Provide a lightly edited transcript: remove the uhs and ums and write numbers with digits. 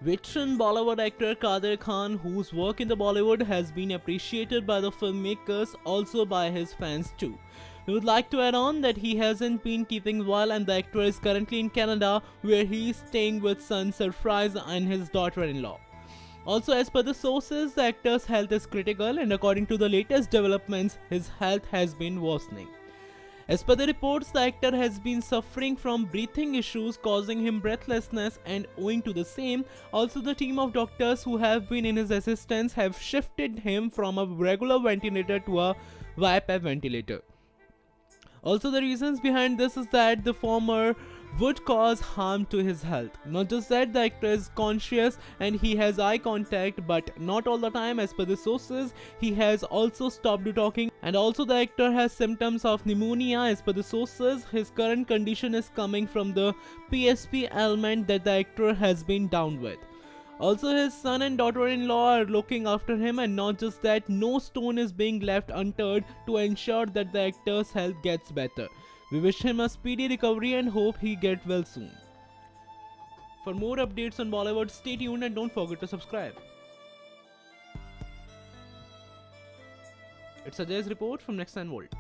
Veteran Bollywood actor Kader Khan, whose work in the Bollywood has been appreciated by the filmmakers, also by his fans too. We would like to add on that he hasn't been keeping well, and the actor is currently in Canada, where he is staying with son Surprise and his daughter-in-law. Also, as per the sources, the actor's health is critical, and according to the latest developments, his health has been worsening. As per the reports, the actor has been suffering from breathing issues causing him breathlessness, and owing to the same, also the team of doctors who have been in his assistance have shifted him from a regular ventilator to a BiPaP ventilator. Also, the reasons behind this is that the former would cause harm to his health. Not just that, the actor is conscious and he has eye contact, but not all the time. As per the sources, he has also stopped talking, and also the actor has symptoms of pneumonia. As per the sources, his current condition is coming from the PSP ailment that the actor has been down with. Also, his son and daughter-in-law are looking after him, and not just that, no stone is being left unturned to ensure that the actor's health gets better. We wish him a speedy recovery and hope he gets well soon. For more updates on Bollywood, stay tuned and don't forget to subscribe. It's Ajay's report from Next 9 Volt.